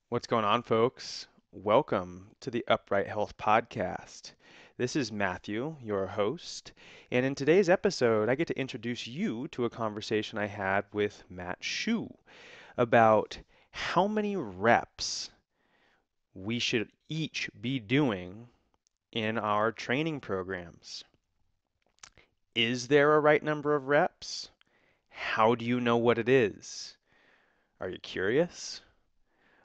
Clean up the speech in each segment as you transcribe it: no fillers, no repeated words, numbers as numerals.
What's going on, folks? Welcome to the Upright Health Podcast. This is Matthew, your host, and in today's episode, I get to introduce you to a conversation I had with Matt Shu about how many reps we should each be doing in our training programs. Is there a right number of reps? How do you know what it is? Are you curious?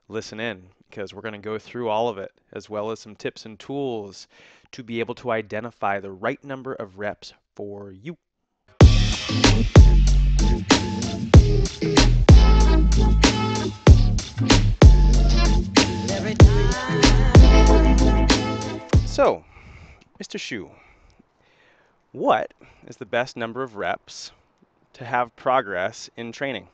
Listen in because we're going to go through all of it, as well as some tips and tools to be able to identify the right number of reps for you. So, Mr. Shu, what is the best number of reps to have progress in training?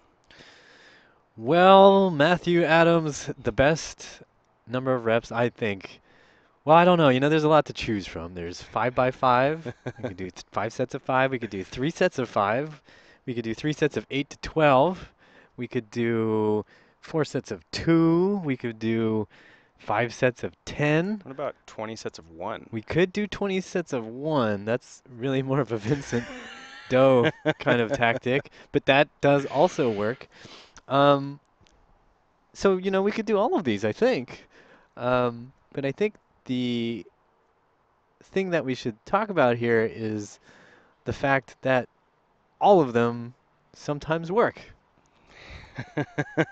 Well, Matthew Adams, the best number of reps, I think. Well, I don't know. There's a lot to choose from. There's 5 by 5. We could do 5 sets of 5. We could do 3 sets of 5. We could do 3 sets of 8 to 12. We could do 4 sets of 2. We could do 5 sets of 10. What about 20 sets of one? We could do 20 sets of 1. That's really more of a Vincent Doe kind of tactic, but that does also work. Um, so, we could do all of these, I think. But I think the thing that we should talk about here is the fact that all of them sometimes work.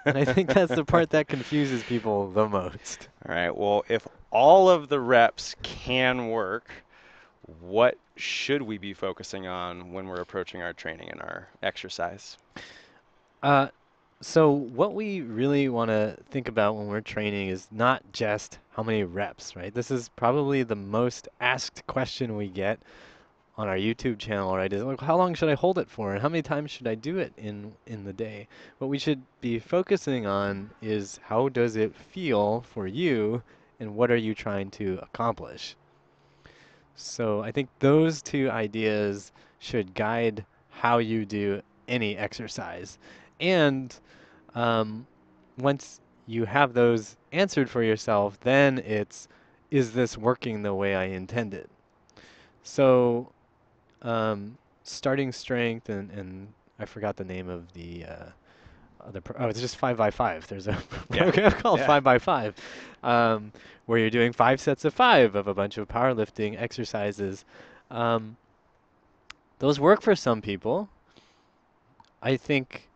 And I think that's the part that confuses people the most. All right, well, if all of the reps can work, what should we be focusing on when we're approaching our training and our exercise? Uh, so what we really want to think about when we're training is not just how many reps, right? This is probably the most asked question we get on our YouTube channel, right? Is like, how long should I hold it for, and how many times should I do it in the day? What we should be focusing on is how does it feel for you, and what are you trying to accomplish? So I think those two ideas should guide how you do any exercise. And um, once you have those answered for yourself, then it's, is this working the way I intended? So starting strength and I forgot the name of the it's just 5 by 5. There's a Yeah, program called yeah. 5 by 5, where you're doing 5 sets of 5 of a bunch of powerlifting exercises. Um, those work for some people. I think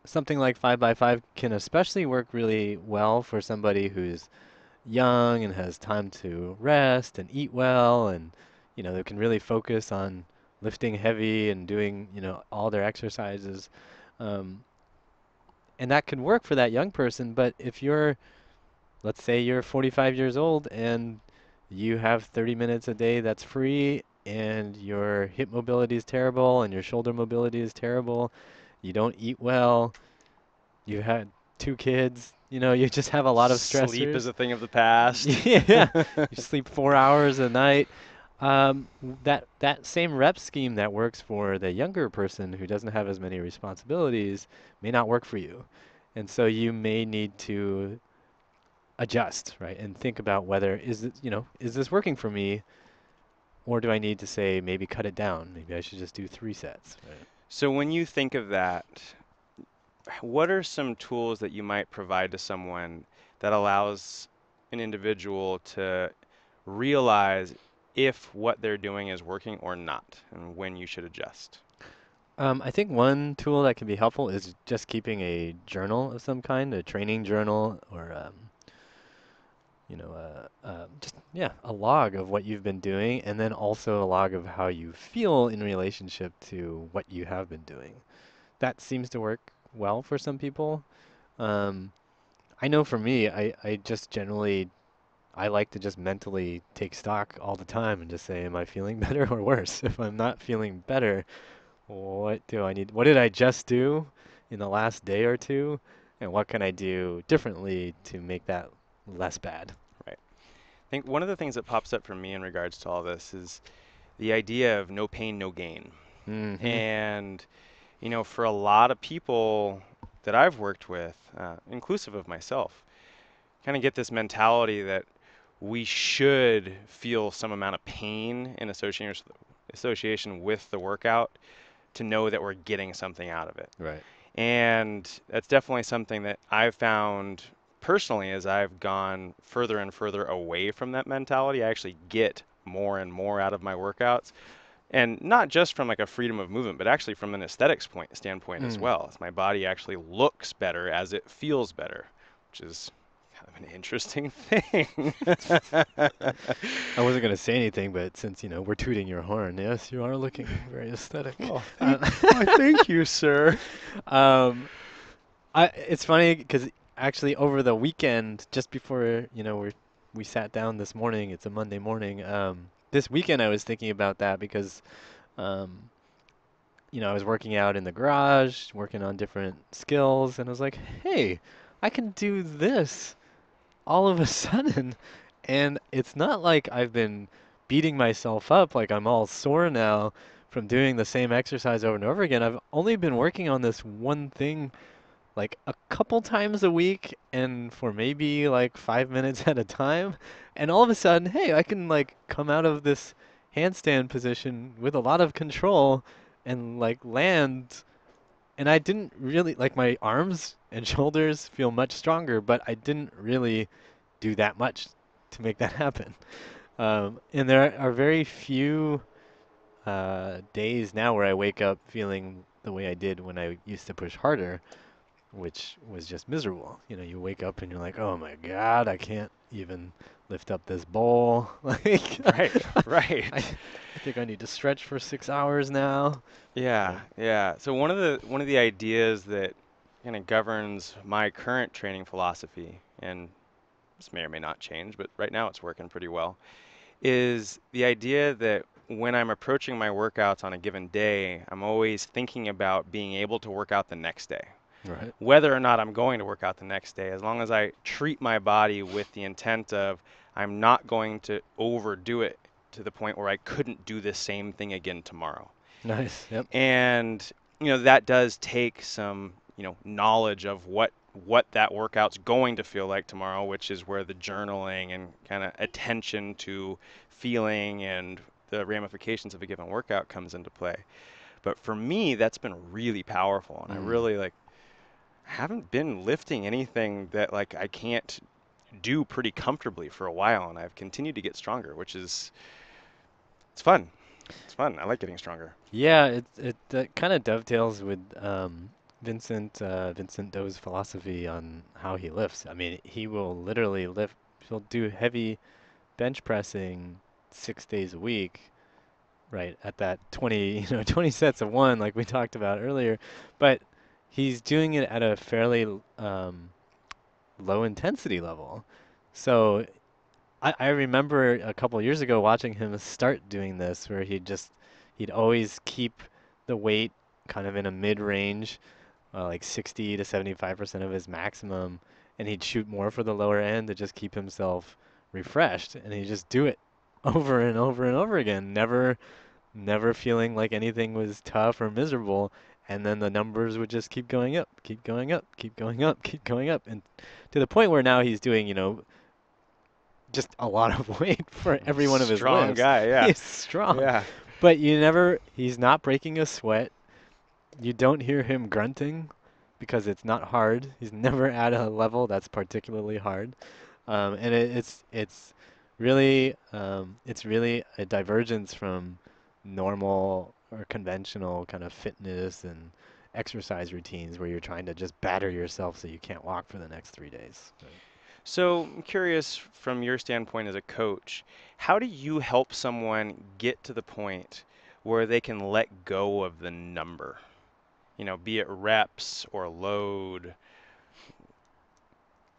something like 5 by 5 can especially work really well for somebody who's young and has time to rest and eat well, and they can really focus on lifting heavy and doing all their exercises. um, and that can work for that young person. But if you're, let's say you're 45 years old and you have 30 minutes a day that's free, and your hip mobility is terrible and your shoulder mobility is terrible, you don't eat well, you had 2 kids, you just have a lot of Sleep is stressors. a thing of the past. Yeah, you sleep 4 hours a night. That same rep scheme that works for the younger person who doesn't have as many responsibilities may not work for you. And so you may need to adjust, right? And think about whether is this working for me, or do I need to say maybe cut it down? Maybe I should just do 3 sets, right? So when you think of that, what are some tools that you might provide to someone that allows an individual to realize if what they're doing is working or not, and when you should adjust? I think one tool that can be helpful is just keeping a journal of some kind, a training journal, or just yeah, a log of what you've been doing, and then also a log of how you feel in relationship to what you have been doing. That seems to work well for some people. Um, I know for me, I just generally I like to just mentally take stock all the time and just say, am I feeling better or worse? If I'm not feeling better, what do I need? What did I just do in the last day or two? And what can I do differently to make that less bad? Right. I think one of the things that pops up for me in regards to all this is the idea of no pain, no gain. Mm-hmm. And, for a lot of people that I've worked with, inclusive of myself, kind of get this mentality that we should feel some amount of pain in association with the workout to know that we're getting something out of it. Right. And that's definitely something that I've found personally as I've gone further and further away from that mentality. I actually get more and more out of my workouts. And not just from like a freedom of movement, but actually from an aesthetics standpoint as Mm. well. As my body actually looks better as it feels better, which is kind of an interesting thing. I wasn't gonna say anything, but since we're tooting your horn, yes, you are looking very aesthetic. Well, Uh, thank you, sir. um, it's funny because actually over the weekend, just before we sat down this morning, it's a Monday morning. This weekend I was thinking about that because um, I was working out in the garage, working on different skills, and I was like, hey, I can do this all of a sudden. And it's not like I've been beating myself up like I'm all sore now from doing the same exercise over and over again. I've only been working on this one thing like a couple times a week and for maybe like 5 minutes at a time. And all of a sudden, hey, I can like come out of this handstand position with a lot of control and like land. And I didn't really like my arms and shoulders feel much stronger, but I didn't really do that much to make that happen. And there are very few days now where I wake up feeling the way I did when I used to push harder, which was just miserable. You wake up and you're like, oh my God, I can't even lift up this bowl. Like, Right, I, right. I think I need to stretch for 6 hours now. Yeah, But yeah. So one of the ideas that kind of governs my current training philosophy, and this may or may not change, but right now it's working pretty well, is the idea that when I'm approaching my workouts on a given day, I'm always thinking about being able to work out the next day. right, Whether or not I'm going to work out the next day, as long as I treat my body with the intent of I'm not going to overdo it to the point where I couldn't do the same thing again tomorrow. nice. Yep. And that does take some knowledge of what that workout's going to feel like tomorrow, which is where the journaling and kind of attention to feeling and the ramifications of a given workout comes into play. But for me, that's been really powerful, and I Mm. really like haven't been lifting anything that like I can't do pretty comfortably for a while, and I've continued to get stronger, which is it's fun. It's fun. I like getting stronger. Yeah, it that kind of dovetails with Vincent Do's philosophy on how he lifts. I mean, he will literally lift. He'll do heavy bench pressing 6 days a week, right? At that 20, 20 sets of one, like we talked about earlier. But he's doing it at a fairly low intensity level. So I remember a couple years ago watching him start doing this, where he'd always keep the weight kind of in a mid range, like 60 to 75% of his maximum, and he'd shoot more for the lower end to just keep himself refreshed, and he'd just do it over and over and over again, never feeling like anything was tough or miserable, and then the numbers would just keep going up, keep going up, keep going up, keep going up, and to the point where now he's doing, just a lot of weight for every one of his Strong lifts. guy, yeah. He's strong. Yeah. But he's not breaking a sweat. You don't hear him grunting because it's not hard. He's never at a level that's particularly hard. And it's really a divergence from normal or conventional kind of fitness and exercise routines where you're trying to just batter yourself so you can't walk for the next 3 days. Right. So I'm curious from your standpoint as a coach, how do you help someone get to the point where they can let go of the number? Be it reps or load.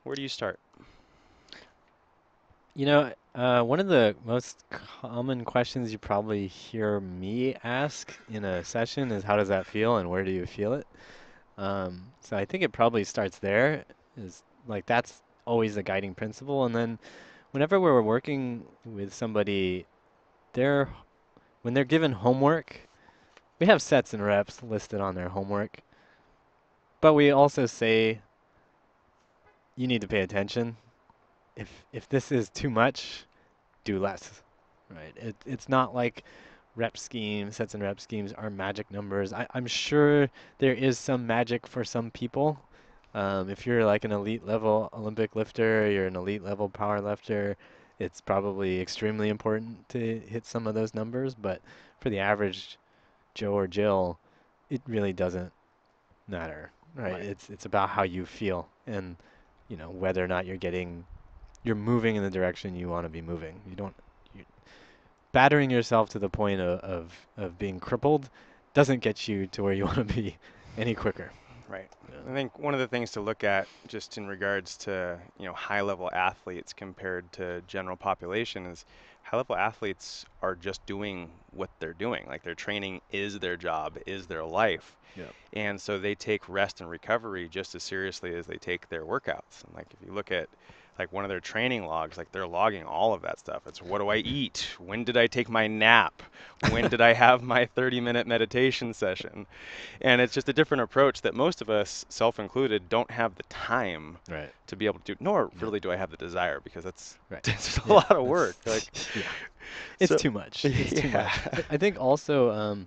Where do you start? One of the most common questions you probably hear me ask in a session is how does that feel and where do you feel it? So I think it probably starts there, is like that's always the guiding principle. And then whenever we're working with somebody, they're when they're given homework, we have sets and reps listed on their homework, but we also say you need to pay attention if this is too much, do less, right? It's not like rep schemes, sets and rep schemes are magic numbers. I'm sure there is some magic for some people. If you're like an elite level Olympic lifter, you're an elite level power lifter, it's probably extremely important to hit some of those numbers. But for the average Joe or Jill, it really doesn't matter, right? Right. It's about how you feel and whether or not you're moving in the direction you want to be moving. You don't you, battering yourself to the point of being crippled doesn't get you to where you want to be any quicker. Right. Yeah. I think one of the things to look at just in regards to, high level athletes compared to general population is high level athletes are just doing what they're doing. Like their training is their job, is their life. Yeah. And so they take rest and recovery just as seriously as they take their workouts. And like if you look at like one of their training logs, like they're logging all of that stuff. It's what do I eat? When did I take my nap? When did I have my 30-minute meditation session? And it's just a different approach that most of us, self included, don't have the time Right. to be able to do, nor Yeah. really do I have the desire because that's Right. it's a Yeah. lot of work. Like, That's yeah. It's so, too much. It's too yeah, much. I think also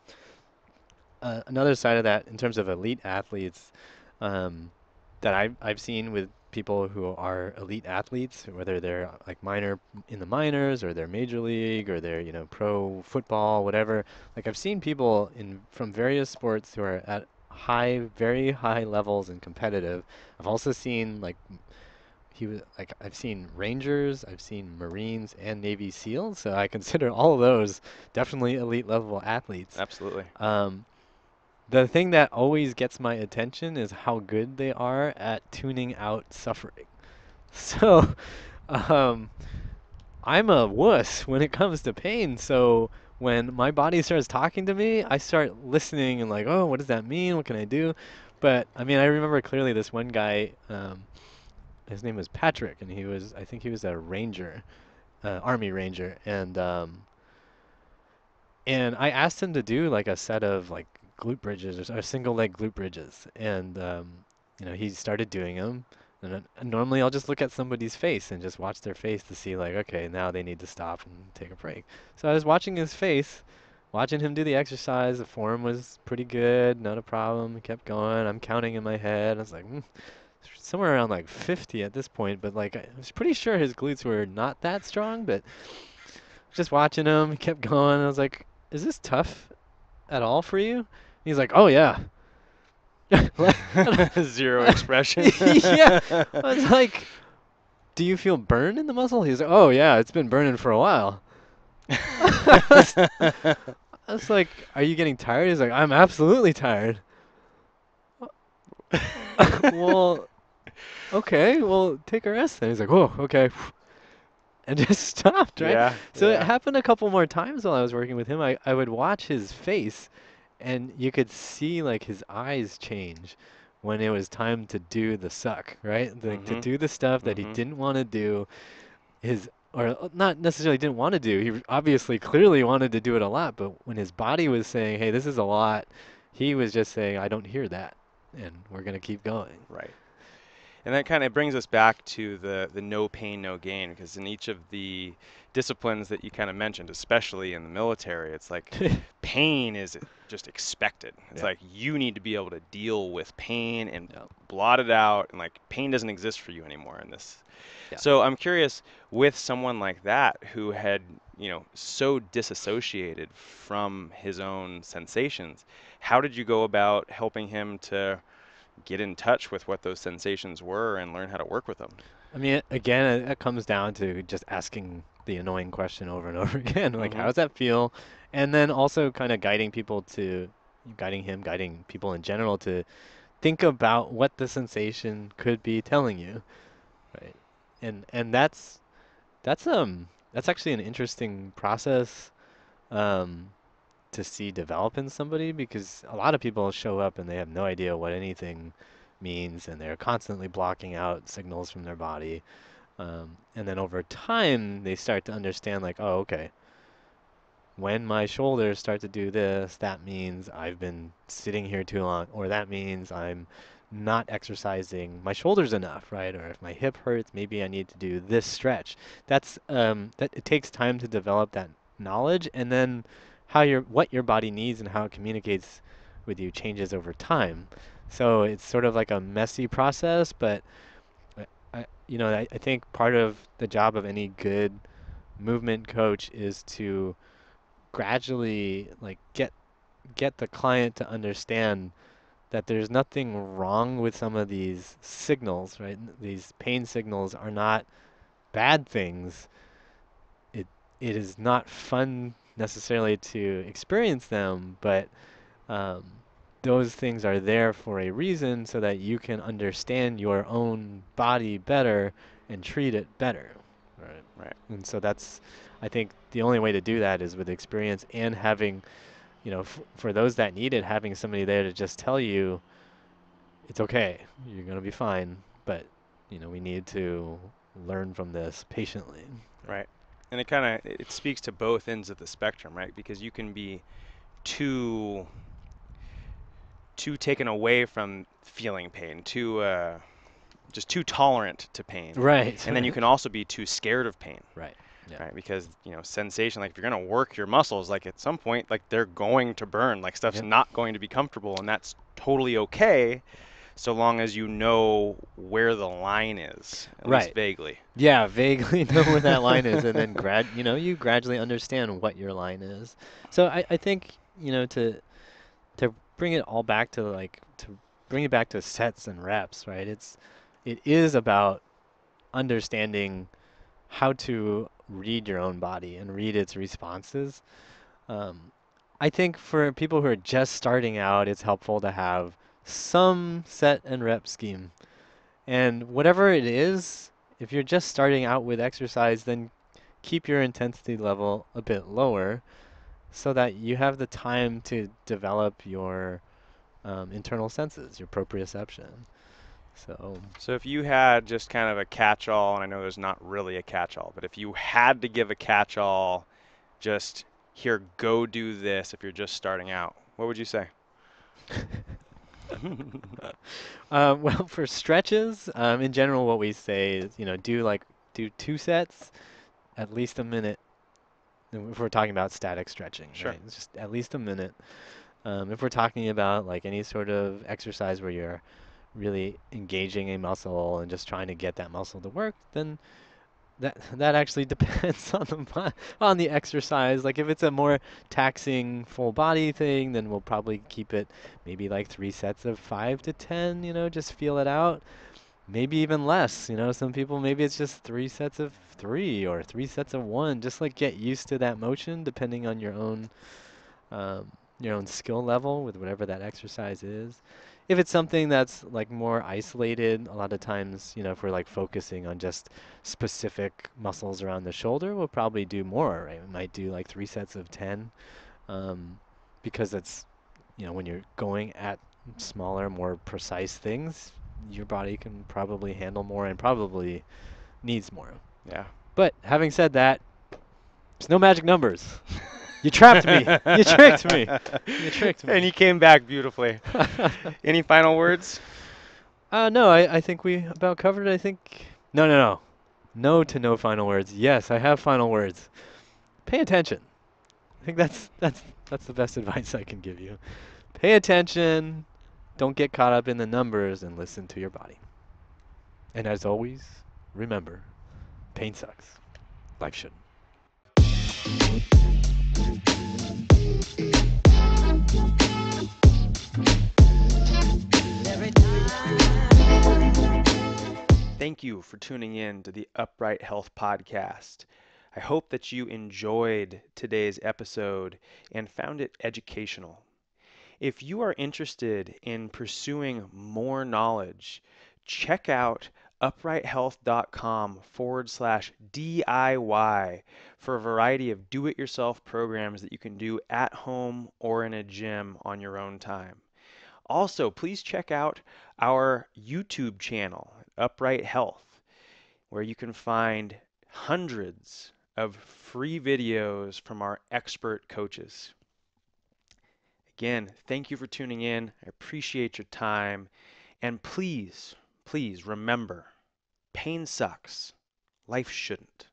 another side of that in terms of elite athletes um, that I've seen with people who are elite athletes, whether they're like minor in the minors or they're major league or they're pro football, whatever. Like I've seen people in from various sports who are at very high levels and competitive. I've also seen I've seen Rangers, I've seen Marines and Navy SEALs, so I consider all of those definitely elite level athletes. absolutely. Um, the thing that always gets my attention is how good they are at tuning out suffering. So, um, I'm a wuss when it comes to pain. So when my body starts talking to me, I start listening and like, oh, what does that mean? What can I do? But I mean, I remember clearly this one guy. His name was Patrick, and I think he was a ranger, Army Ranger, and I asked him to do like a set of like glute bridges or single leg glute bridges, and he started doing them. And normally I'll just look at somebody's face and just watch their face to see like, okay, now they need to stop and take a break. So I was watching his face, watching him do the exercise. The form was pretty good, not a problem. He kept going. I'm counting in my head. I was like, somewhere around like 50 at this point, but like I was pretty sure his glutes were not that strong, but just watching him, he kept going. I was like, "Is this tough at all for you?" He's like, "Oh yeah." Zero expression. Yeah. I was like, "Do you feel burn in the muscle?" He's like, "Oh yeah, it's been burning for a while." I was, I was like, "Are you getting tired?" He's like, "I'm absolutely tired." Well, okay, well, take a rest then. He's like, "Oh, okay." And just stopped, right? Yeah, So it yeah. happened a couple more times while I was working with him. I would watch his face and you could see like his eyes change when it was time to do the suck, right? Like to Mhm. do the stuff that he Mhm. didn't want to do, or not necessarily didn't want to do. He obviously clearly wanted to do it a lot, but when his body was saying, "Hey, this is a lot," he was just saying, "I don't hear that." And we're going to keep going. Right. And that kind of brings us back to the no pain, no gain, because in each of the disciplines that you kind of mentioned, especially in the military, it's like pain is just expected. It's Yeah. like you need to be able to deal with pain and Yeah. blot it out, and like pain doesn't exist for you anymore in this. Yeah. So I'm curious, with someone like that who had, so disassociated from his own sensations, how did you go about helping him to get in touch with what those sensations were and learn how to work with them? I mean, again, it comes down to just asking the annoying question over and over again, like, how Hmm. does that feel? And then also kind of guiding people in general to think about what the sensation could be telling you, right? And that's actually an interesting process um, to see develop in somebody because a lot of people show up and they have no idea what anything means and they're constantly blocking out signals from their body and then over time, they start to understand, like, oh, okay, when my shoulders start to do this, that means I've been sitting here too long, or that means I'm not exercising my shoulders enough, right? Or if my hip hurts, maybe I need to do this stretch. That it takes time to develop that knowledge, and then what your body needs and how it communicates with you changes over time. So it's sort of like a messy process, but I think part of the job of any good movement coach is to gradually like get the client to understand that there's nothing wrong with some of these signals, right? These pain signals are not bad things. It it is not fun necessarily to experience them, but um, those things are there for a reason so that you can understand your own body better and treat it better. Right. Right. And so I think the only way to do that is with experience and having, for those that need it, having somebody there to just tell you it's okay, you're going to be fine, but, we need to learn from this patiently. Right. Right. And it speaks to both ends of the spectrum, right? Because you can be too too taken away from feeling pain, too just too tolerant to pain. Right, And then you right, can also be too scared of pain, right. Yeah. right? Because, sensation, like if you're going to work your muscles, like at some point, like they're going to burn, like stuff's Yep. not going to be comfortable, and that's totally okay so long as you know where the line is, at least Right. vaguely. Yeah, vaguely know where that line is, and then you gradually understand what your line is. So I think, to bring it all back to to bring it back to sets and reps, right? It is about understanding how to read your own body and read its responses. Um, I think for people who are just starting out, it's helpful to have some set and rep scheme. And whatever it is, if you're just starting out with exercise, then keep your intensity level a bit lower so that you have the time to develop your internal senses, your proprioception. So, So if you had just kind of a catch-all, and I know there's not really a catch-all, but if you had to give a catch-all, just here, go do this if you're just starting out, what would you say? well, for stretches, in general, what we say is, do 2 sets, at least a minute. If we're talking about static stretching, Sure. right? It's just at least a minute. If we're talking about like any sort of exercise where you're really engaging a muscle and just trying to get that muscle to work, then that actually depends on on the exercise. Like if it's a more taxing full body thing, then we'll probably keep it maybe like 3 sets of 5 to 10. Just feel it out. Maybe even less. Some people maybe it's just 3 sets of three or 3 sets of one. Just like get used to that motion, depending on um, your own skill level with whatever that exercise is. If it's something that's like more isolated, a lot of times, if we're like focusing on just specific muscles around the shoulder, we'll probably do more, right? We might do like 3 sets of 10, um, because it's, when you're going at smaller, more precise things, your body can probably handle more and probably needs more. Yeah. But having said that, there's no magic numbers. You trapped me. You tricked me. You tricked And me. he came back beautifully. Any final words? No, I think we about covered it. I think. No, no, no. No to no final words. Yes, I have final words. Pay attention. I think that's the best advice I can give you. Pay attention. Don't get caught up in the numbers and listen to your body. And as always, remember, pain sucks. Life shouldn't. Thank you for tuning in to the Upright Health Podcast. I hope that you enjoyed today's episode and found it educational. If you are interested in pursuing more knowledge, check out uprighthealth.com/DIY for a variety of do it yourself programs that you can do at home or in a gym on your own time. Also, please check out our YouTube channel, Upright Health, where you can find hundreds of free videos from our expert coaches. Again, thank you for tuning in. I appreciate your time, And please, please remember, pain sucks. Life shouldn't.